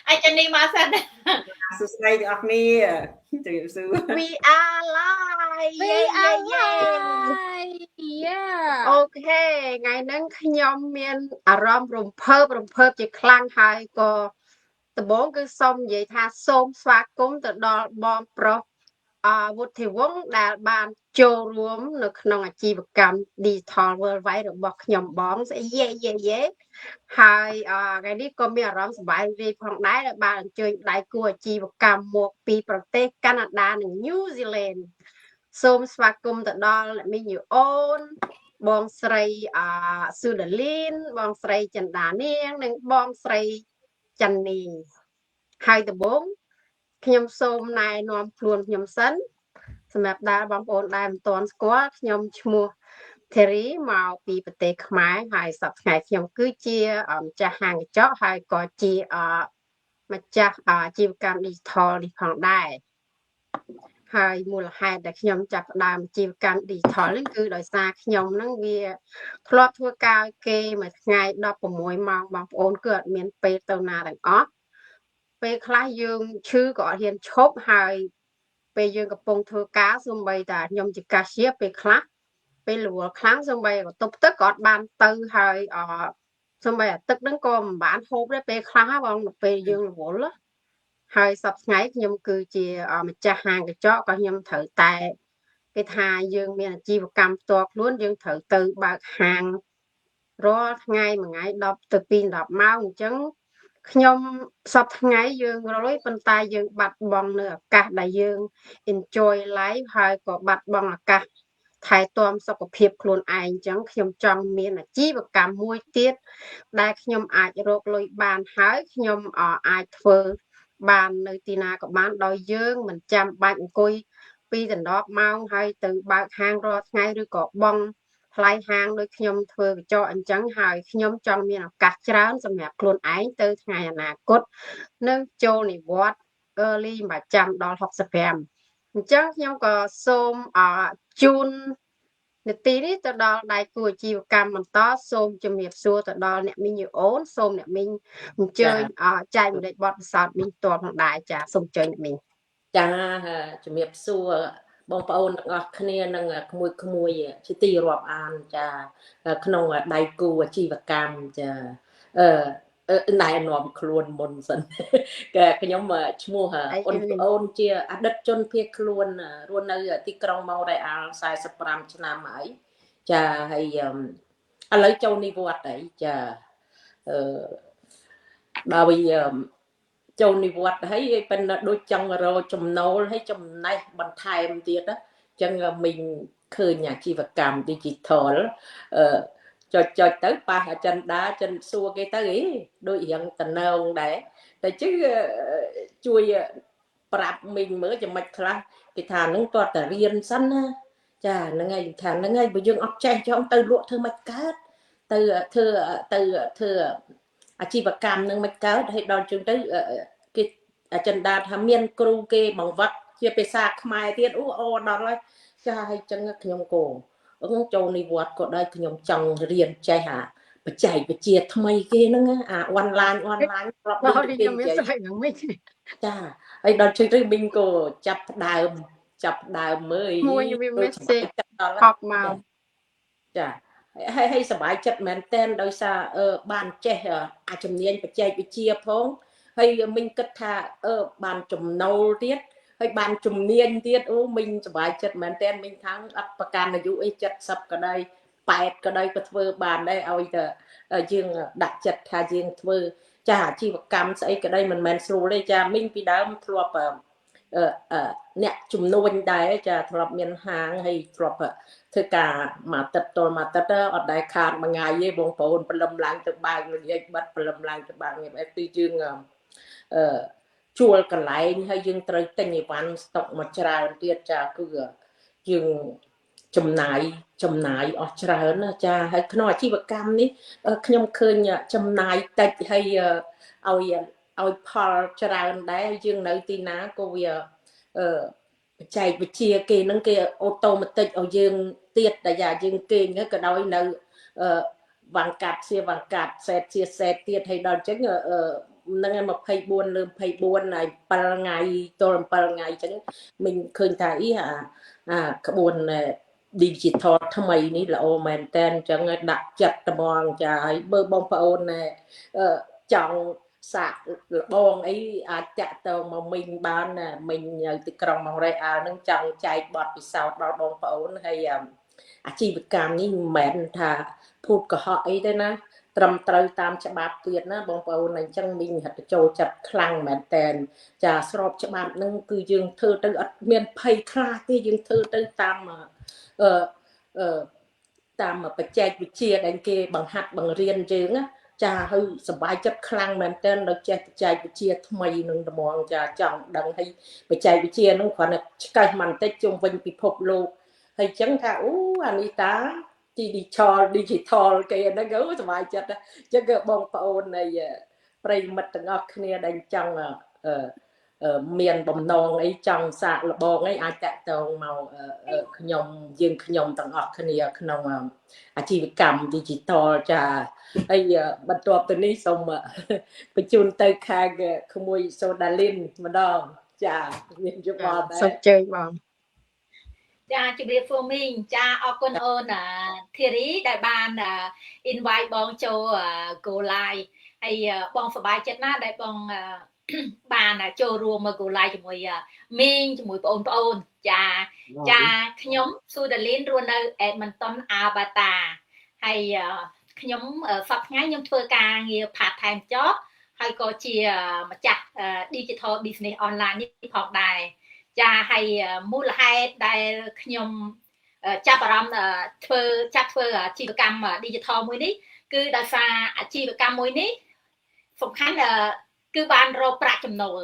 ai chân đi mà saoสุดท้ายออกนี่จะอยู่ซื้อ We are live เย้เย้เย้ โอเคไงนั่งขยมเมียนอารมณ์รำเพิบจะคลั่งหายก็ตะบงคือส้มใหญ่ทาส้มสวากกุ้มตะดอบอมโปรวุฒิวงศ์ได้บานโจรวมในขนมอาชีพกรรมดิจิทัลเวิลด์ไว้หรือบอกขยมบ้องเย่เย่เย่หายไงนี่ก็มีอารมณ์สบายดีของได้บานช่วยได้กู้อาชีพกรรมหมวกปีประเทศแคนาดาหนึ่งนิวซีแลนด์ส้มสวากกุ้มตะดอและมีอยู่โอนบองสไรซูดาลินบองสไรจันดาเนียงหนึ่งบองสไรจันนีหายตะบงขยมส้มนายนอมพลวนขยมสันสำหรับดาบางโอนได้ตอนสกอตขยมชัวเทรีมาปีประเทศขมายหายสับไงขยมคือเจียจะห่างเจาะหายก่อจีมาจากจีบการดิจิทัลที่ของได้หายมูลค่าแต่ขยมจับดามจีบการดิจิทัลนั่นคือโดยซาขยมนั่งเบียครอบทัวกาวเกมาไงดอกประมวยมองบางโอนเกิดเมียนเปตนาต่างอ๋อไปคล้ายยืงชื่อก่อเฮียนชบหายไปยืงกับปงทัวกาสมบัยแต่ยมจิกาเชียไปคล้าไปหลัวครั้งสมบัยก็ตบตึกกอดบานตือหายสมบัยตึกนั่งกอมบ้านโฮบได้ไปคล้าบางไปยืงหลัวละหายสับไงยมคือจีมันจะห่างกับเจาะก็ยมถือแต่cái thà dương miền chi và cầm tuột luôn dương thử từ bạc hàng rồi ngày mà ngày đọc từ pin đọc mau chứng nhom sắp ngày dương rồi bên tai dương bạch bong nữa cả đại dương enjoy life hai có bạch bong là cả thái tôm sau có phiệp luôn ai chứng nhom trong miền là chi và cầm môi tiết đại nhom ai rồi lôi bàn hái nhom ở ai phơi bàn nơi tina có bán đòi dương mình chăm bạch coiปีแต่ดอกเมาให้ตื่นบางห้างรอไงหรือก็บองพลายห้างโดยขยมเธอจออันจังหายขยมจองมีนกัดจานสำหรับคลุนไอ้ตื่นไงอนาคตเนื่องโจนี่วัดลี่มาจำดอก6 สเปมจังขยมก็ส้มจูนในตีนี้ตะดอได้กูจีวกรรมมันต่อส้มจะมีซัวตะดอเนี่ยมีอยู่โอนส้มเนี่ยมีเจอใจมันได้บอดสอดมีตัวของได้จะส้มเจอเนี่ยมีจ้าจะมีซัวบองปอนออกคะแนนนั่งขโมยชิตีรอบอ่านจ้าขนมได้กูชีวกรรมจ้านายนอมครวนมนสันแกขยมชั่วโมงโอนเจียอดัดจนเพียครวนรวนในที่กรองเมาได้อ่านสายสปรามชนะไหมจ้าให้อะไรเจ้านิวัตไหนจ้าดาวิโจนิวัตให้เป็นโดยจังเราจมโนให้จมในบันทายมันเดียดจังmìnhเคยnhàชีวกรรมดิจิทัลcho tới ba chân đá chân xua cái tới đôi hiện tình ông đấy tại chứ chui bạp mình mới cho mạch ra cái thằng nó toàn là riêng sẵn chà nó ngay thằng nó ngay bây giờ ốc chay cho ông từ lụa thơ mạch cát từ chi vật cam nâng mạch cát hay đòn chương tới cái chân đá thằng miên kêu kê bằng vật chia pe xa mai tiết ô đó rồi cha hay chân nhom cổ ông châu này vượt có đây nhom chồng riêng trai hả phải chạy phải chia thay kia nó online đó đi nhom biết sai nó mới cha ấy đó chơi tới mình cô chập đào mới mua như biết học màu cha hayสบายจัดแมนเต้นโดยซาบ้านเจ้อาจำเนียนไปใจไปเชียพ้องให้mình cất thà bàn chùm nâu tiết hay bàn chùm niên tiết mìnhสบายจัดแมนเต้นmình thắngอัปการอายุไอ้จัดสับก็ได้8ก็ได้ก็เธอบานได้เอาแต่ยิงดักจัดทายิงเธอจะหาชีวกรรมใส่ก็ได้มันแมนสูเลยจะmìnhปีดาวทรวปเนี่ยจุ่มนวลได้จะทรวปเมียนหางให้ทรวปเธอกามาตัดตัวมาตัดอดได้ขาดมาไงยี่บงโผล่ปลำลังจากบางเลยยี่บัดปลำลังจากบางเนี่ยไอ้ตีจึงชัวร์กันไหลให้ยังตรึกแต่ในวันตกมาจราเตียจะคือยังจำนายออกจรานะจะให้ขนมชีวกรรมนี้ขยมเคยเนี่ยจำนายแต่ให้เอาพอจราได้ยังในตีน้าก็เวียใจไปเชียร์เกนั่งเกออโตมาติดเอายังเตียแต่อย่ายังเกเนี่ยก็ได้ในวังกัดเสียวังกัดเซตเสียเซตเตียให้ดอนจัง នឹងឯ24លើ24ហើយ7ថ្ងៃទល់7ថ្ងៃអញ្ចឹងmìnhឃើញថាអីក្បួនdigital ថ្មីនេះល្អមែនតើអញ្ចឹងដាក់ចិត្តត្មងចាហើយបើបងប្អូនចង់សាកលបងអីអាចតាក់ទងមកមីងបានមីងនៅទីក្រុងម៉ុងរ៉េអាលនឹងចង់ចែកបទពិសោធន៍ដល់បងប្អូនហើយអាជីវកម្មនេះមិនមែនថាភូតកុហកអីទេណាត្រឹមត្រូវតាមច្បាប់ទៀតណាបងប្អូនអញ្ចឹងមីងហិតចូលចិត្តខ្លាំងមែនតើចាស្របច្បាប់នឹងគឺយើងធ្វើទៅអត់មានភ័យខ្លាចទេយើងធ្វើទៅតាមតាមបច្ចេកវិទ្យាដែលគេបង្ហាត់បង្រៀនយើងណាចាហើយសប្បាយចិត្តខ្លាំងមែនតើដល់ចេះបច្ចេកវិទ្យាថ្មីនឹងត្មងចាចង់ដឹងហើយបច្ចេកវិទ្យានឹងគ្រាន់តែឆ្កឹះមិនតិចជុំវិញពិភពលោកហើយអញ្ចឹងថាអូអានេះតាdigital គេហ្នឹងសប្បាយចិត្តអញ្ចឹងបងប្អូននៃប្រិយមិត្តទាំងអស់គ្នាដែលចង់មានបំណងអីចង់សាកល្បងអីអាចតាក់ទងមកខ្ញុំទាំងអស់គ្នាក្នុងអាជីវកម្ម digital ចាហើយបន្ទាប់ទៅនេះសូមបញ្ជូនទៅខាងក្មួយសូដាលីនម្ដងចាមានយោបល់ដែរសូមជើញបងចាជម្រាបសួរមីងចាអរគុណអូនធីរីដែលបាន invite បងចូល go live ហើយបងសប្បាយចិត្តណាស់ដែលបងបានចូលរួមមក go live ជាមួយមីងជាមួយបងប្អូនចាខ្ញុំស៊ូដាលីនរស់នៅ Edmonton Alberta ហើយខ្ញុំសប្តាហ៍ថ្ងៃខ្ញុំធ្វើការងារ part time job ហើយក៏ជាម្ចាស់ digital business online នេះផងដែរចាហើយមូលហេតុដែលខ្ញុំចាប់អារម្មណ៍ធ្វើអាជីវកម្ម digital មួយនេះគឺដោយសារអាជីវកម្មមួយនេះសំខាន់គឺបានរកប្រាក់ចំណូល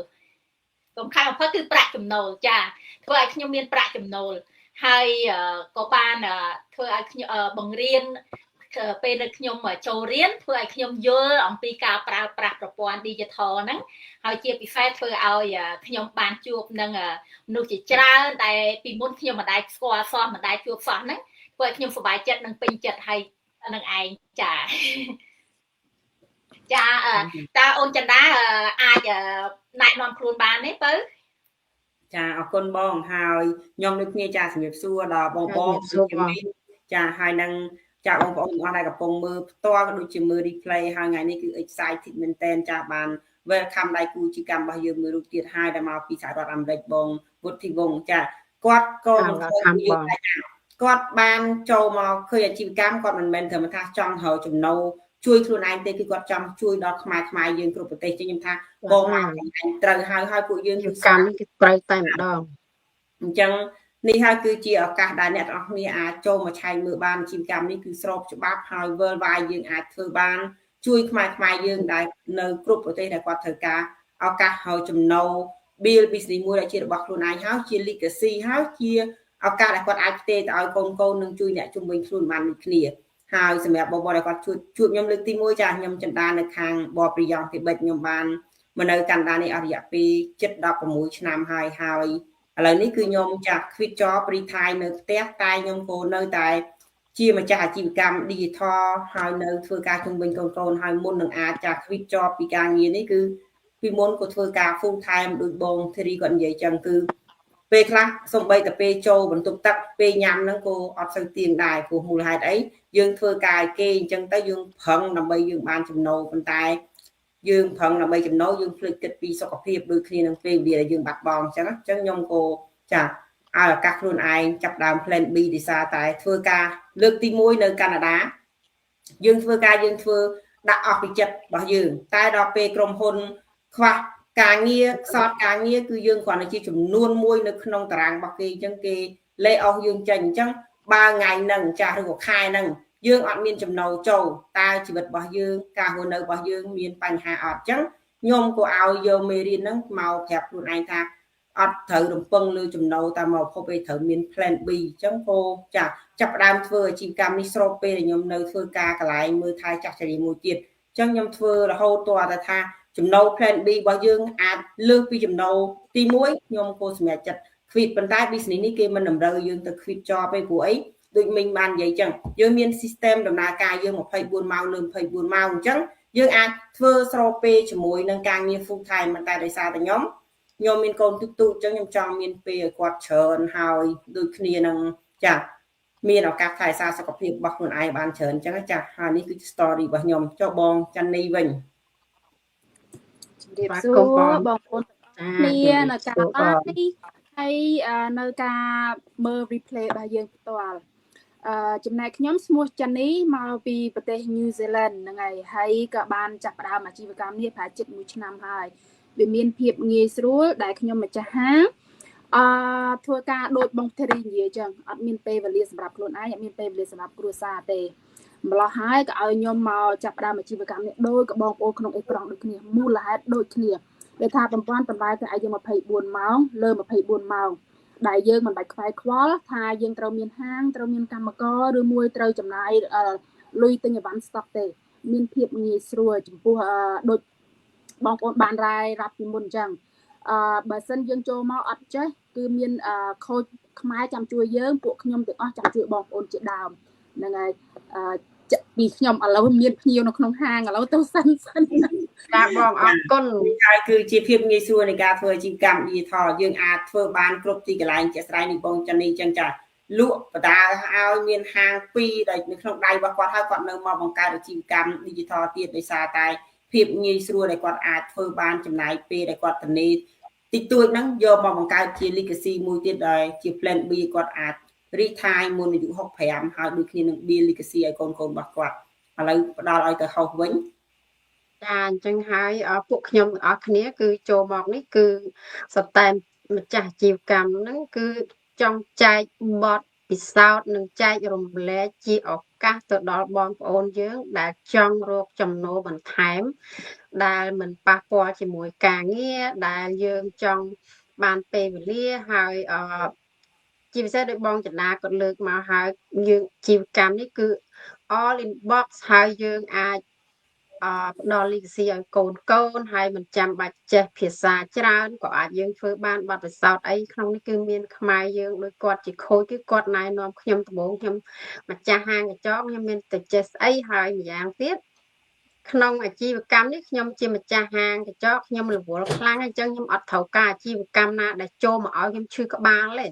សំខាន់បំផុតគឺប្រាក់ចំណូលចាធ្វើឲ្យខ្ញុំមានប្រាក់ចំណូលហើយក៏បានធ្វើឲ្យខ្ញុំបង្រៀនពេលដែលខ្ញុំចូលរៀនធ្វើឲ្យខ្ញុំយល់អំពីការប្រើប្រាស់ប្រព័ន្ធ digital ហ្នឹងហើយជាពិសេសធ្វើឲ្យខ្ញុំបានជួបនឹងមនុស្សជាច្រើនដែលពីមុនខ្ញុំមិនដែលស្គាល់សោះមិនដែលជួបសោះហ្នឹងធ្វើឲ្យខ្ញុំសប្បាយចិត្តនិងពេញចិត្តហើយនឹងឯងចាតើអូនចន្ទាអាចណែនាំខ្លួនបានទេបើចាអរគុណបងហើយខ្ញុំដូចគ្នាចាជំរាបសួរដល់បងចាហើយនឹងចាបងប្អូនទាំងអស់ដែលកំពុងមើលផ្ទាល់ក៏ដូចជាមើល replay ហើយថ្ងៃនេះគឺ excited មែនតើចាបាន welcome ដៃគូជីកម្មរបស់យើងមួយរូបទៀតហើយដែលមកពីសហរដ្ឋអាមេរិកបងវុធីវង្សចាគាត់ក៏មិនឃើញយើងដែរគាត់បានចូលមកឃើញអាជីវកម្មគាត់មិនមែនត្រឹមថាចង់រកចំណូលជួយខ្លួនឯងទេគឺគាត់ចង់ជួយដល់ខ្មែរយើងគ្រប់ប្រទេសចឹងខ្ញុំថាបងមកត្រូវហើយពួកយើងគឺកម្មនេះគឺត្រូវតែម្ដងអញ្ចឹងនេះហើយគឺជាឱកាសដែលអ្នកទាំងអស់គ្នាអាចចូលមកឆែកមើលបានអាជីវកម្មនេះគឺស្របច្បាប់ហើយ worldwide យើងអាចធ្វើបានជួយខ្មែរយើងដែលនៅគ្រប់ប្រទេសដែលគាត់ត្រូវការឱកាសហើយចំណូល build business មួយដែលជារបស់ខ្លួនឯងហើយជា legacy ហើយជាឱកាសដែលគាត់អាចផ្ទេរទៅឲ្យកូននឹងជួយអ្នកជំនាញខ្លួនបានដូចគ្នាហើយសម្រាប់បងប្អូនដែលគាត់ជួបខ្ញុំលើកទី1ចាខ្ញុំចិន្តានៅខាងបបប្រយ៉ងទីបិចខ្ញុំបានមកនៅកាណាដានេះអស់រយៈពេល7-16ឆ្នាំហើយឥឡូវនេះគឺខ្ញុំចាស់ quit job retire នៅផ្ទះតែខ្ញុំក៏នៅតែជាម្ចាស់អាជីវកម្ម digital ហើយនៅធ្វើការជំនាញកូនហើយមុននឹងអាចចាស់ quit job ពីការងារនេះគឺពីមុនក៏ធ្វើការ full time ដូចបងធីរីគាត់និយាយចឹងគឺពេលខ្លះសំបីតែពេលចូលបន្ទប់ទឹកពេលញ៉ាំហ្នឹងក៏អត់សូវទៀងដែរព្រោះមូលហេតុអីយើងធ្វើការឲ្យគេអញ្ចឹងទៅយើងប្រឹងដើម្បីយើងបានចំណូលប៉ុន្តែយើងប្រឹងដើម្បីចំណូលយើងភ្លេចគិតពីសុខភាពដូចគ្នានឹងពេលវេលាដែលយើងបាត់បង់អញ្ចឹងខ្ញុំក៏ចាឲ្យឱកាសខ្លួនឯងចាប់ដើម plan B ដោយសារតែធ្វើការលើកទី1នៅកាណាដាយើងធ្វើដាក់អស់ពីចិត្តរបស់យើងតែដល់ពេលក្រុមហ៊ុនខ្វះការងារខ្សត់ការងារគឺយើងគ្រាន់តែជាចំនួនមួយនៅក្នុងតារាងរបស់គេអញ្ចឹងគេលេអស់យើងចេញអញ្ចឹងបើថ្ងៃហ្នឹងចាស់ឬក៏ខែហ្នឹងយើងអត់មានចំណូលចូលតែជីវិតរបស់យើងការរស់នៅរបស់យើងមានបញ្ហាអត់អញ្ចឹងខ្ញុំក៏ឲ្យយកមេរៀនហ្នឹងមកប្រាប់ខ្លួនឯងថាអត់ត្រូវរំពឹងលើចំណូលតាមមកភពឯងត្រូវមាន plan B អញ្ចឹងក៏ចាប់ផ្ដើមធ្វើអាជីវកម្មនេះស្របពេលដែលខ្ញុំនៅធ្វើការកន្លែងមើលថែចាស់ចរីមួយទៀតអញ្ចឹងខ្ញុំធ្វើរហូតទាល់តែថាចំណូល plan B របស់យើងអាចលើសពីចំណូលទី1ខ្ញុំក៏សម្រេចចិត្ត quit ប៉ុន្តែ business នេះគេមិនតម្រូវយើងទៅ quit job ទេព្រោះអីដូចមិញបាននិយាយចឹងយើងមាន system ដំណើរការយើង24ម៉ោងលើ24ម៉ោងអញ្ចឹង យើងអាចធ្វើស្របពេលជាមួយនឹងការងារ full time តែដោយសារតែខ្ញុំមានកូនទូចៗអញ្ចឹងខ្ញុំចង់មានពេលឲ្យគាត់ច្រើនហើយដូចគ្នានឹងចាមានឱកាសថែរក្សាសុខភាពរបស់ខ្លួនឯងបានច្រើនអញ្ចឹងចាហើយនេះគឺ story របស់ខ្ញុំចុះបងចាន់នីវិញ ជំរាបសួរបងប្អូនគ្នានៅការបាននេះហើយនៅការមើល replay របស់យើងផ្ទាល់ចំណែកខ្ញុំឈ្មោះចាន់នីមកពីប្រទេស New Zealand ហ្នឹងហើយក៏បានចាប់ផ្ដើមអាជីវកម្មនេះប្រហែលជិត1ឆ្នាំហើយវាមានភាពងាយស្រួលដែលខ្ញុំម្ចាស់ហាងធ្វើការដូចបងធារីនិយាយចឹងអត់មានពេលវេលាសម្រាប់ខ្លួនឯងអត់មានពេលវេលាសម្រាប់គ្រួសារទេម្ល៉េះហើយក៏ឲ្យខ្ញុំមកចាប់ផ្ដើមអាជីវកម្មនេះដូចក៏បងប្អូនក្នុងអេក្រង់ដូចគ្នាមូលហេតុដូចគ្នាដែលថាប្រព័ន្ធតម្រូវទៅឲ្យយើង24ម៉ោងលើ24ម៉ោងដែលយើងមិនបាច់ខ្វាយខ្វល់ថាយើងត្រូវមានហាងត្រូវមានកម្មករឬមួយត្រូវចំណាយលុយទិញអីវ៉ាន់ស្តុកទេមានភាពងាយស្រួលចំពោះដូចបងប្អូនបានរាយរាប់ពីមុនអញ្ចឹងបើសិនយើងចូលមកអត់ចេះគឺមានខូចខ្មែរចាំជួយយើងពួកខ្ញុំទាំងអស់ចាំជួយបងប្អូនជាដើមហ្នឹងហើយពីខ្ញុំឥឡូវមានភ្ញៀវនៅក្នុងហាងឥឡូវទៅសិនចាបងអរគុណហើយគឺជាភាពងាយស្រួលនៃការធ្វើអាជីវកម្ម digital យើងអាចធ្វើបានគ្រប់ទីកន្លែងជាក់ស្ដែងនេះបងចាន់នីចឹងចាលក់បដាឲ្យមានហាង2ដែលនៅក្នុងដៃរបស់គាត់ហើយគាត់នៅមកបង្កើតអាជីវកម្ម digital ទៀតដោយសារតែភាពងាយស្រួលដែលគាត់អាចធ្វើបានចំណាយពេលដែលគាត់ធានាតិចតួចហ្នឹងយកមកបង្កើតជា legacy មួយទៀតដែលជា plan B គាត់អាច retire មុនអាយុ65ហើយដូចគ្នានឹង build legacy ឲ្យកូនរបស់គាត់ឥឡូវផ្ដល់ឲ្យទៅហោះវិញចាអញ្ចឹងហើយពួកខ្ញុំទាំងអស់គ្នាគឺចូលមកនេះគឺសតែម្ចាស់អាជីវកម្មហ្នឹងគឺចង់ចែកបទពិសោធន៍និងចែករំលែកជាឱកាសទៅដល់បងប្អូនយើងដែលចង់រកចំណូលបន្ថែមដែលមិនប៉ះពាល់ជាមួយការងារដែលយើងចង់បានពេលវេលាហើយជាពិសេសដោយបងចនាគាត់លើកមកហើយយើងអាជីវកម្មនេះគឺ all in box ហើយយើងអាចផ្ដល់ legacy ឲ្យកូនហើយមិនចាំបាច់ចេះភាសាច្រើនក៏អាចយើងធ្វើបានបទពិសោធន៍អីក្នុងនេះគឺមានខ្មែរយើងដោយគាត់ជាខូចគឺគាត់ណែនាំខ្ញុំដំបូងខ្ញុំម្ចាស់ហាងកញ្ចក់ខ្ញុំមានតែចេះស្អីហើយម្យ៉ាងទៀតក្នុងអាជីវកម្មនេះខ្ញុំជាម្ចាស់ហាងកញ្ចក់ខ្ញុំរវល់ខ្លាំងអញ្ចឹងខ្ញុំអត់ត្រូវការអាជីវកម្មណាដែលចូលមកឲ្យខ្ញុំឈឺក្បាលទេ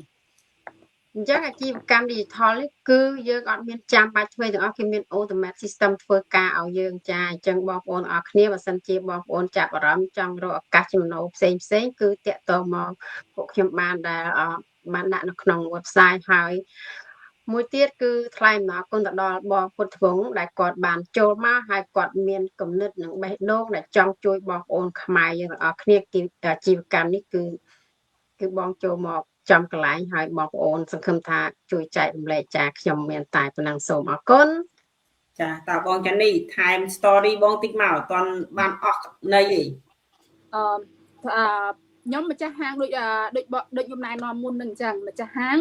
អញ្ចឹងអាជីវកម្ម digital នេះគឺយើងអត់មានចាំបាច់ធ្វើទាំងអស់គេមាន automate system ធ្វើការឲ្យយើងចាអញ្ចឹងបងប្អូនអរគ្នាបើសិនជាបងប្អូនចាប់អារម្មណ៍ចង់រកឱកាសចំណូលផ្សេងគឺតាក់ទងមកពួកខ្ញុំបានដែលបានដាក់នៅក្នុង website ហើយមួយទៀតគឺថ្លែងអំណរគុណទៅដល់បងពុទ្ធវង្សដែលគាត់បានចូលមកហើយគាត់មានគំនិតនិងបេះដូងដែលចង់ជួយបងប្អូនខ្មែរយើងទាំងអស់គ្នាអាជីវកម្មនេះគឺបងចូលមកចំកន្លែងហើយបងប្អូនសង្ឃឹមថាជួយចែករំលែកចាខ្ញុំមានតែប៉ុណ្ណឹងសូមអរគុណចាតើបងចាន់នីថែម story បងតិចមកអត់ទាន់បានអស់ន័យទេខ្ញុំម្ចាស់ហាងដូចខ្ញុំណែនាំមុននឹងអញ្ចឹងម្ចាស់ហាង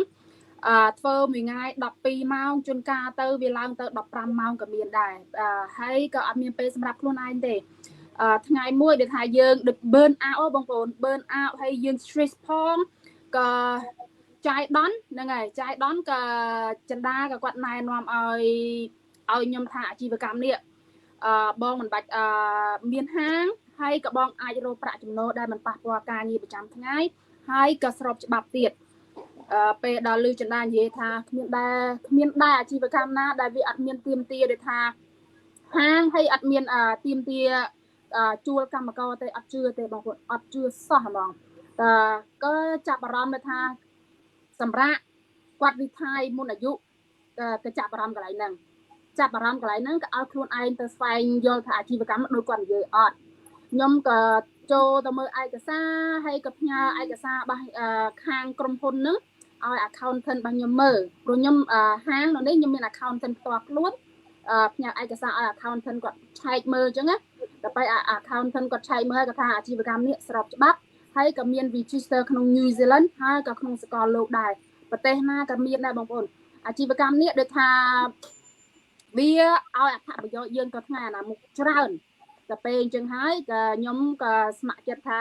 ធ្វើមួយថ្ងៃ12ម៉ោងជួនកាលទៅវាឡើងទៅ15ម៉ោងក៏មានដែរហើយក៏អត់មានពេលសម្រាប់ខ្លួនឯងទេថ្ងៃមួយដែលថាយើងដូច burn out បងប្អូន burn out ហើយយើង stress ផងក៏ចាយដន់ហ្នឹងហើយចាយដន់ក៏ចិន្តាក៏គាត់ណែនាំឲ្យខ្ញុំថាអាជីវកម្មនេះបងមិនបាច់មានហាងហើយក៏បងអាចរកប្រាក់ចំណូលដែលមិនប៉ះពាល់ការងារប្រចាំថ្ងៃហើយក៏ស្របច្បាប់ទៀតពេលដល់លឺចិន្តានិយាយថាគ្មានដែរអាជីវកម្មណាដែលវាអត់មានទាមទារដូចថាហាងហើយអត់មានទាមទារជួលកម្មករទេអត់ជឿទេបងប្អូនអត់ជឿសោះហ្មងក៏ចាប់អារម្មណ៍ថាសម្រាប់គាត់ retire មុនអាយុក៏ចាប់អារម្មណ៍កន្លែងហ្នឹងក៏ឲ្យខ្លួនឯងទៅស្វែងយល់ថាអាជីវកម្មដូចគាត់និយាយអត់ខ្ញុំក៏ចូលទៅមើលឯកសារហើយក៏ផ្ញើឯកសាររបស់ខាងក្រុមហ៊ុនហ្នឹងឲ្យ accountant របស់ខ្ញុំមើលព្រោះខ្ញុំហាងនៅនេះខ្ញុំមាន accountant ផ្ទាល់ខ្លួនផ្ញើឯកសារឲ្យ accountant គាត់ឆែកមើលអញ្ចឹងណាតែពេល accountant គាត់ឆែកមើលគាត់ថាអាជីវកម្មនេះស្របច្បាប់ហើយក៏មាន register ក្នុង New Zealand ហើយក៏ក្នុងសកលលោកដែរប្រទេសណាក៏មានដែរបងប្អូនអាជីវកម្មនេះដូចថាវាឲ្យអត្ថប្រយោជន៍យើងទៅថ្ងៃអនាគតច្រើនតែពេលអញ្ចឹងហើយក៏ខ្ញុំក៏ស្ម័គ្រចិត្តថា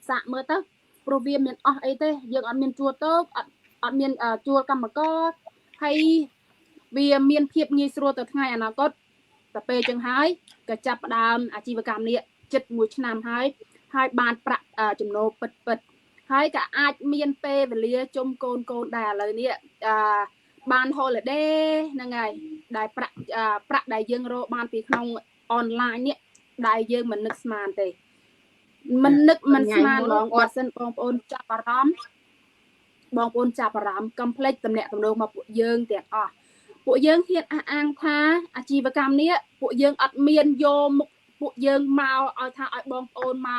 សាកមើលទៅព្រោះវាមានអស់អីទេយើងអត់មានជួលតូបអត់មានជួលកម្មករហើយវាមានភាពងាយស្រួលទៅថ្ងៃអនាគត តែពេលចឹងហើយក៏ចាប់ផ្ដើមអាជីវកម្មនេះចិត្ត1ឆ្នាំហើយបានប្រាក់ចំណូលពិតហើយក៏អាចមានពេលវេលាជុំកូនដែរឥឡូវនេះបាន holiday ហ្នឹងហើយដែលប្រាក់ដែលយើងរកបានពីក្នុងអនឡាញនេះដែលយើងមិននឹកស្មានទេមិននឹកមិនស្មានហ្មងបើសិនបងប្អូនចាប់អារម្មណ៍កុំភ្លេចតំណែងតំណងមកពួកយើងទាំងអស់ពួកយើងហ៊ានអះអាងថាអាជីវកម្មនេះពួកយើងអត់មានយកមុខពួកយើងមកឲ្យថាឲ្យបងប្អូនម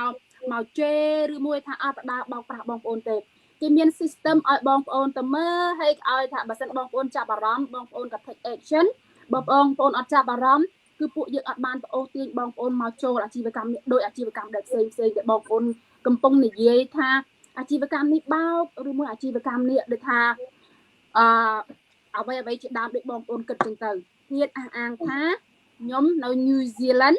កជេរឬមួយថាអត់បដាបោកប្រាស់បងប្អូនទេគេមាន system ឲ្យបងប្អូនទៅមើលហើយឲ្យថាបើសិនបងប្អូនចាប់អារម្មណ៍បងប្អូនក៏ take action បងប្អូនអត់ចាប់អារម្មណ៍គឺពួកយើងអត់បានប្អូនទាញបងប្អូនមកចូលអាជីវកម្មនេះដោយអាជីវកម្មដែលផ្សេងដែលបងប្អូនកំពុងនិយាយថាអាជីវកម្មនេះបោកឬមួយអាជីវកម្មនេះដូចថាអ្វីជាដើមដូចបងប្អូនគិតចឹងទៅហ៊ានអះអាងថាខ្ញុំនៅ New Zealand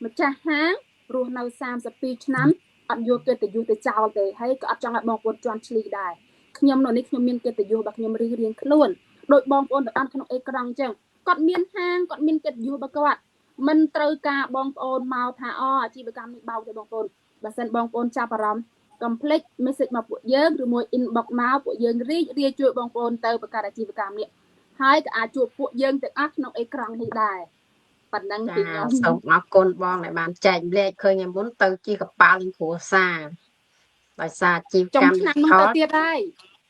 ម្ចាស់ហាងរស់នៅ32ឆ្នាំអត់យកកិត្តិយសទៅចោលទេហើយក៏អត់ចង់ឲ្យបងប្អូនជន់ឈ្លីដែរខ្ញុំនៅនេះខ្ញុំមានកិត្តិយសរបស់ខ្ញុំរៀងខ្លួនដោយបងប្អូនទៅបានក្នុងអេក្រង់ចឹងគាត់មានហាងគាត់មានកិត្តិយសរបស់គាត់មិនត្រូវការបងប្អូនមកថាអាជីវកម្មនេះបោកទេបងប្អូនបើសិនបងប្អូនចាប់អារម្មណ៍កុំភ្លេច message មកពួកយើងឬមួយ inbox មកពួកយើងរីកជួយបងប្អូនទៅបង្កើតអាជីវកម្មនេះហើយក៏អាចជួបពួកយើងទាំងអស់ក្នុងអេក្រង់នេះដែរប៉ុណ្ណឹងពីខ្ញុំសូមអរគុណបងដែលបានចែកម្លែកឃើញមុនទៅជាកប៉ាល់គ្រួសារដោយសារអាជីវកម្មនេះទៅទៀតហើយ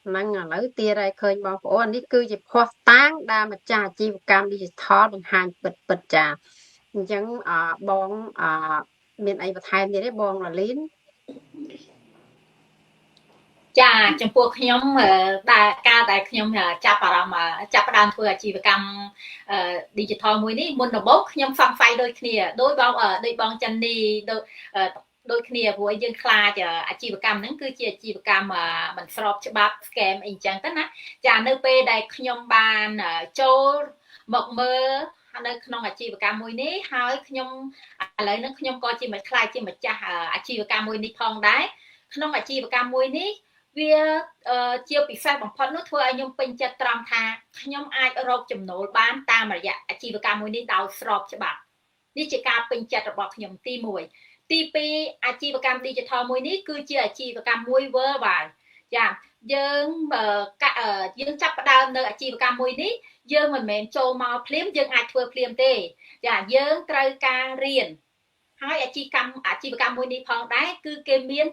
ហ្នឹងឥឡូវទៀតហើយឃើញបងប្អូននេះគឺជាភ័ស្តុតាងដែលម្ចាស់អាជីវកម្ម digital បង្ហាញពិតចាអញ្ចឹងបងមានអីបន្ថែមទៀតទេបងឡាលីនចាចំពោះខ្ញុំដែលការដែលខ្ញុំចាប់អារម្មណ៍ចាប់ផ្ដើមធ្វើអាជីវកម្ម digital មួយនេះមុនដំបូងខ្ញុំសង្ស័យដូចគ្នាដោយបងចាន់នីដូចគ្នាព្រោះយើងខ្លាចអាជីវកម្មហ្នឹងគឺជាអាជីវកម្មមិនស្របច្បាប់ scam អីចឹងទៅណាចានៅពេលដែលខ្ញុំបានចូលមកមើលនៅក្នុងអាជីវកម្មមួយនេះហើយខ្ញុំឥឡូវហ្នឹងខ្ញុំក៏ជាខ្លាចជាម្ចាស់អាជីវកម្មមួយនេះផងដែរក្នុងអាជីវកម្មមួយនេះវាជាពិសេសបំផុតនោះធ្វើឲ្យខ្ញុំពេញចិត្តត្រង់ថាខ្ញុំអាចរកចំណូលបានតាមរយៈអាជីវកម្មមួយនេះដោយស្របច្បាប់នេះជាការពេញចិត្តរបស់ខ្ញុំទី1ទី2អាជីវកម្ម digital មួយនេះគឺជាអាជីវកម្មមួយ worldwide ចាយើងចាប់ផ្ដើមនៅអាជីវកម្មមួយនេះយើងមិនមែនចូលមកភ្លាមយើងអាចធ្វើភ្លាមទេចាយើងត្រូវការរៀនហើយអាជីវកម្មមួយនេះផងដែរគឺគេមាន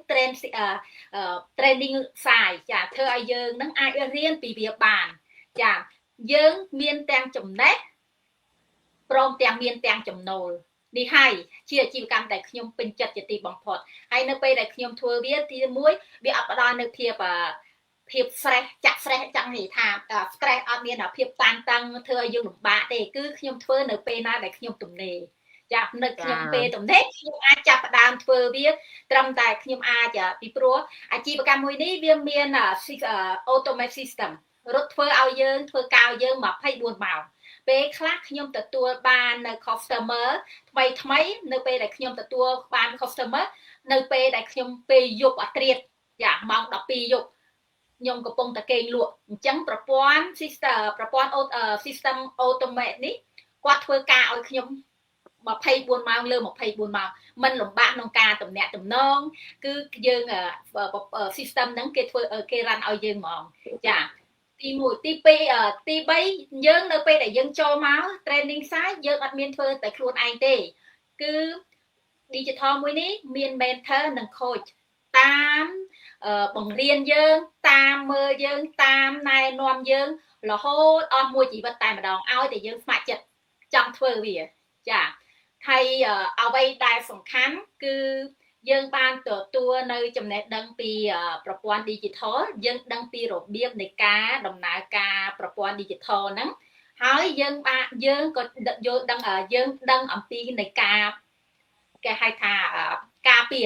training សាយចាធ្វើឲ្យយើងនឹងអាចរៀនពីវាបានចាយើងមានទាំងចំណេះព្រមទាំងមានទាំងចំណូលនេះហើយជាអាជីវកម្មដែលខ្ញុំពេញចិត្តជាទីបំផុតហើយនៅពេលដែលខ្ញុំធ្វើវាទី1វាអត់ផ្ដល់នៅភាព stress ចាក់ stress ចង់និយាយថា stress អត់មានភាពតានតឹងធ្វើឲ្យយើងលំបាកទេគឺខ្ញុំធ្វើនៅពេលណាដែលខ្ញុំទំនេរចានៅខ្ញុំពេលទំនេរខ្ញុំអាចចាប់ផ្ដើមធ្វើវាត្រឹមតែខ្ញុំអាចពីព្រោះអាជីវកម្មមួយនេះវាមាន automate system រត់ធ្វើឲ្យយើងធ្វើការឲ្យយើង24ម៉ោងពេលខ្លះខ្ញុំទទួលបាននៅ customer ថ្មីនៅពេលដែលខ្ញុំទទួលបាន customer នៅពេលដែលខ្ញុំពេលយប់អត្រាតចាម៉ោង12យប់ខ្ញុំកំពុងតែគេងលក់អញ្ចឹងប្រព័ន្ធ system automate នេះគាត់ធ្វើការឲ្យខ្ញុំ24ម៉ោងលើ24ម៉ោងមិនលំបាកក្នុងការតំណាក់តំណងគឺយើង system ហ្នឹងគេធ្វើគេរ៉ាន់ឲ្យយើងហ្មងចាទី1ទី2ទី3យើងនៅពេលដែលយើងចូលមក training សាយយើងអត់មានធ្វើតែខ្លួនឯងទេគឺ digital មួយនេះមាន mentor និង coach តាមបង្រៀនយើងតាមមើលយើងតាមណែនាំយើងរហូតអស់មួយជីវិតតែម្ដងឲ្យតែយើងស្ម័គ្រចិត្តចង់ធ្វើវាចាហើយអ្វីដែលសំខាន់គឺយើងបានទទួលនៅចំណេះដឹងពីប្រព័ន្ធ digital យើងដឹងពីរបៀបនៃការដំណើរការប្រព័ន្ធ digital ហ្នឹងហើយយើងក៏យើងដឹងអំពីនៃការគេហៅថាការពា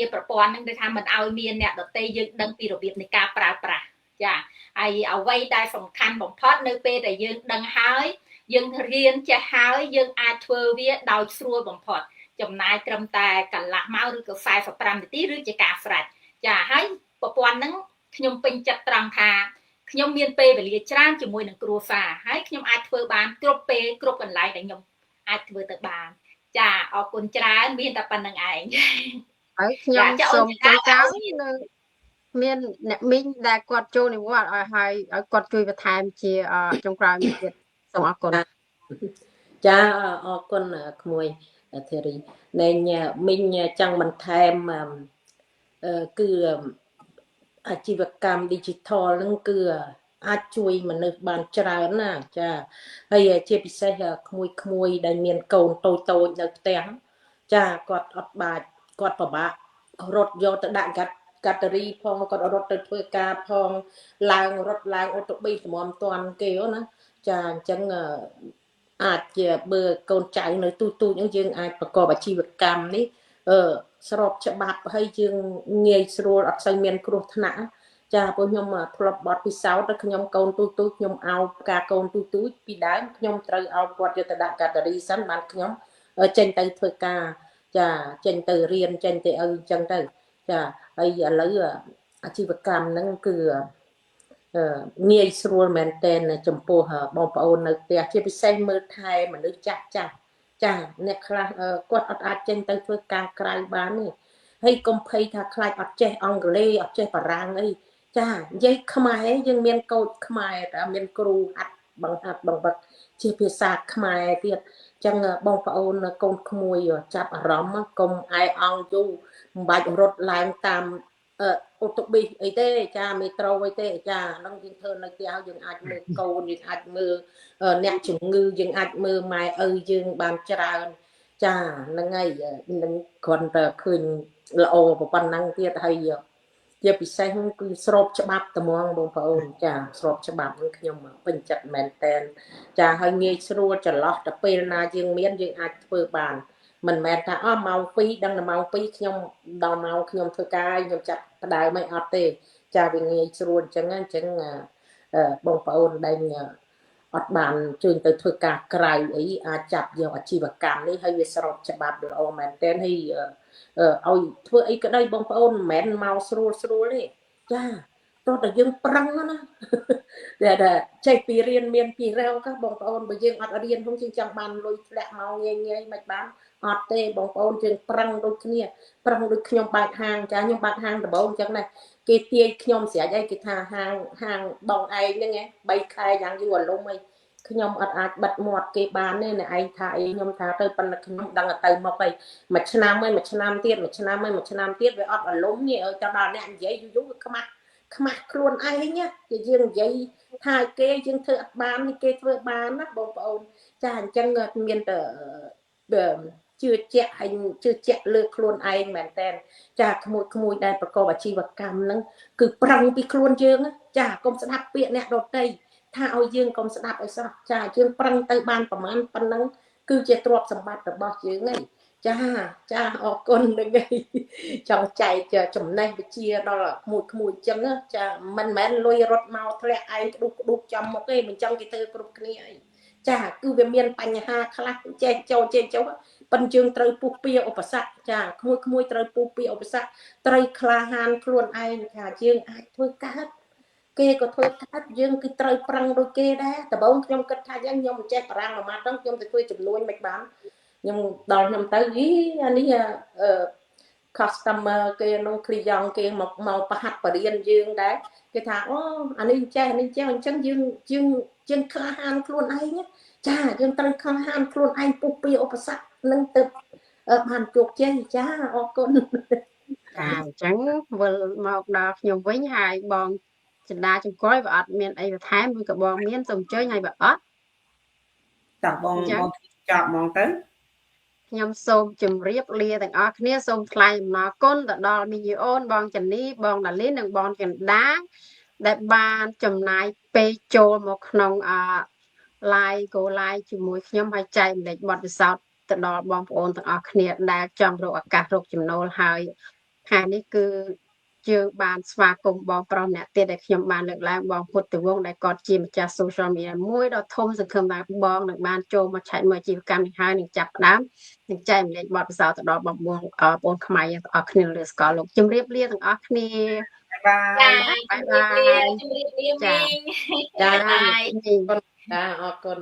រប្រព័ន្ធហ្នឹងដូចថាមិនឲ្យមានអ្នកដទៃយើងដឹងពីរបៀបនៃការប្រើប្រាស់ចាហើយអ្វីដែលសំខាន់បំផុតនៅពេលដែលយើងដឹងហើយយើងរៀនចេះហើយយើងអាចធ្វើវាដោយស្រួលបំផុតចំណាយត្រឹមតែកន្លះម៉ោងឬក៏45នាទីឬជាការស្រេចចាហើយប្រព័ន្ធហ្នឹងខ្ញុំពេញចិត្តត្រង់ថា ខ្ញុំមានពេលវេលាច្រើនជាមួយនឹងគ្រួសារហើយខ្ញុំអាចធ្វើបានគ្រប់ពេលគ្រប់កន្លែងដែលខ្ញុំអាចធ្វើទៅបានចាអរគុណច្រើនមានតែប៉ុណ្្នឹងឯង ហើយខ្ញុំសូមចង់ចៅនៅមានអ្នកមីងដែលគាត់ចូលនិវត្តន៍ឲ្យគាត់ជួយបន្ថែមជាចុងក្រោយទៀតសូមអរគុណ ចាអរគុណក្មួយធីរីនៃមីងចង់បន្ថែមគឺអាជីវកម្ម digital ហ្នឹងគឺអាចជួយមនុស្សបានច្រើនណាចាហើយជាពិសេសក្មួយដែលមានកូនតូចនៅផ្ទះចាគាត់អត់បាច់គាត់ពិបាករត់យកទៅដាក់កាតរីផងគាត់រត់ទៅធ្វើការផងឡើងរត់ឡើងអូតូប៊ីសសម្មតាន់គេណាចាអញ្ចឹងអាចជាបើកូនចៅនៅទូហ្នឹងយើងអាចប្រកបអាជីវកម្មនេះស្របច្បាប់ហើយយើងងាយស្រួលអត់សូវមានគ្រោះថ្នាក់ចាពួកខ្ញុំធ្លាប់បត់ពិសោធន៍ទៅខ្ញុំកូនទូខ្ញុំអោបការកូនទូពីដើមខ្ញុំត្រូវអោបគាត់យកទៅដាក់កាតារីសិនបានខ្ញុំចេញទៅធ្វើការចាចេញទៅរៀនចេញទៅអញ្ចឹងទៅចាហើយឥឡូវអាជីវកម្មហ្នឹងគឺងាយស្រួលមែនទែនចំពោះបងប្អូននៅផ្ទះជាពិសេសមើលថែមនុស្សចាស់ចាអ្នកខ្លះគាត់អត់អាចចេញទៅធ្វើការក្រៅបានទេហើយកុំភ័យថាខ្លាចអត់ចេះអង់គ្លេសអត់ចេះបារាំងអីចានិយាយខ្មែរយើងមានកូចខ្មែរតែមានគ្រូហាត់បង្វឹកជាភាសាខ្មែរទៀតចឹងបងប្អូនកូនក្មួយចាប់អារម្មណ៍កុំអាយអង្គយូរមិនបាច់រត់ឡើងតាមអូតូប៊ីសអីទេចាមេត្រូអីទេចាហ្នឹងយើងធ្វើនៅផ្ទះយើងអាចមើលកូនយើងអាចមើលអ្នកជំងឺយើងអាចមើលម៉ែឪយើងបានច្រើនចាហ្នឹងហើយនឹងគ្រាន់តែឃើញល្អប៉ុណ្ណឹងទៀតហើយជាពិសេសគឺស្របច្បាប់ត្មងបងប្អូនចាស្របច្បាប់នឹងខ្ញុំពេញចិត្តមែនតែនចាហើយងាយស្រួលចន្លោះទៅពេលណាយើងមានយើងអាចធ្វើបានមិនមែនថាម៉ោង2ដឹងតែម៉ោង2ខ្ញុំដល់ម៉ោងខ្ញុំធ្វើការខ្ញុំចាប់ផ្ដើមមិនអត់ទេចាវាងាយស្រួលអញ្ចឹងបងប្អូនដែលអត់បានជួយទៅធ្វើការក្រៅអីអាចចាប់យកអាជីវកម្មនេះហើយវាស្របច្បាប់ល្អមែនទែនហើយឲ្យធ្វើអីក៏ដោយបងប្អូនមិនមែនមកស្រួលទេចាតោះតែយើងប្រឹងណាតែចេះពីរៀនមានពីរែវក៏បងប្អូនបើយើងអត់រៀនផងយើងចង់បានលុយធ្លាក់មកងាយមិនបានអត់ទេបងប្អូនយើងប្រឹងដូចគ្នាប្រឹងដូចខ្ញុំបើកហាងចាខ្ញុំបើកហាងដំបូងអញ្ចឹងដែរគេទាយខ្ញុំស្រាច់អីគេថាហាងបងឯងហ្នឹង3ខែយ៉ាងយូរអាលុំអីខ្ញុំអត់អាចបិទមាត់គេបានទេអ្នកឯងថាអីខ្ញុំថាទៅប៉ុន្តែខ្ញុំដឹងទៅមកអីមួយឆ្នាំទៀតវាអត់អាលុំនេះឲ្យទៅដល់អ្នកនិយាយយូរខ្មាស់ខ្លួនឯងជាយើងនិយាយថាគេយើងធ្វើអត់បានគេធ្វើបានណាបងប្អូនចាអញ្ចឹងមានតែជឿជាក់ហើយជឿជាក់លើខ្លួនឯងមែនតើចាក្មួយដែលប្រកបអាជីវកម្មហ្នឹងគឺប្រឹងពីខ្លួនយើងចាកុំស្ដាប់ពាក្យអ្នកដទៃថាឲ្យយើងកុំស្ដាប់ឲ្យសោះចាយើងប្រឹងទៅបានប្រមាណប៉ុណ្ណឹងគឺជាទ្រព្យសម្បត្តិរបស់យើងហើយចាអរគុណនឹងឯងចង់ចែកចំណេះវិជ្ជាដល់ក្មួយអញ្ចឹងចាមិនមែនលុយរត់មកធ្លាក់ឯងក្ដុកចំមកទេមិនចង់គេធ្វើគ្រប់គ្នាអីចាគឺវាមានបញ្ហាខ្លះចេះចូលប៉ុន្តែយើងត្រូវពុះពៀឧបសគ្គចាក្មួយត្រូវពុះពៀឧបសគ្គត្រូវក្លាហានខ្លួនឯងថាយើងអាចធ្វើកើតគេក៏ធ្វើកើតយើងគឺត្រូវប្រឹងដូចគេដែរដំបូងខ្ញុំគិតថាយ៉ាងខ្ញុំមិនចេះបារាំងមួយម៉ាត់ហ្នឹងខ្ញុំទៅធ្វើចំនួនមិនបានខ្ញុំដល់ខ្ញុំទៅអានេះcustomer គេក្នុង client គេមកប្រហាត់បរៀនយើងដែរគេថាអូអានេះចេះអញ្ចឹងយើងក្លាហានខ្លួនឯងចាយើងត្រូវក្លាហានខ្លួនឯងពុះពៀឧបសគ្គនឹងទៅបានជោគជ័យចាអរគុណចាអញ្ចឹងវិលមកដល់ខ្ញុំវិញហើយបងចិន្តាចង្កុយបើអត់មានអីបន្ថែមឬក៏បងមានសូមអញ្ជើញហើយបើអត់ចាបងចប់ហ្មងទៅខ្ញុំសូមជម្រាបលាទាំងអស់គ្នាសូមថ្លែងអំណរគុណទៅដល់មីអូនបងចានីបងដាលីននិងបងចិន្តាដែលបានចំណាយពេលចូលមកក្នុងlive go live ជាមួយខ្ញុំហើយចែកម្លែកបទពិសោធន៍ទៅដល់បងប្អូនទាំងអស់គ្នាដែលចង់រកឱកាសរកចំណូលហើយខាងនេះគឺយើងបានស្វាគមន៍បងប្រុសម្នាក់ទៀតដែលខ្ញុំបានលើកឡើងបងពុទ្ធវង្សដែលគាត់ជាម្ចាស់ social media មួយដ៏ធំសង្ឃឹមថាបងនឹងបានចូលមកឆែកមើលអាជីវកម្មនេះហើយនឹងចាប់ផ្ដើមនឹងចែកម្លែកបទពិសោធន៍ទៅដល់បងប្អូនខ្មែរទាំងអស់គ្នាលើស្កលលោកជម្រាបលាទាំងអស់គ្នា បាយ ចាជំរាបលាមីង ចា បាយ ចាអរគុណ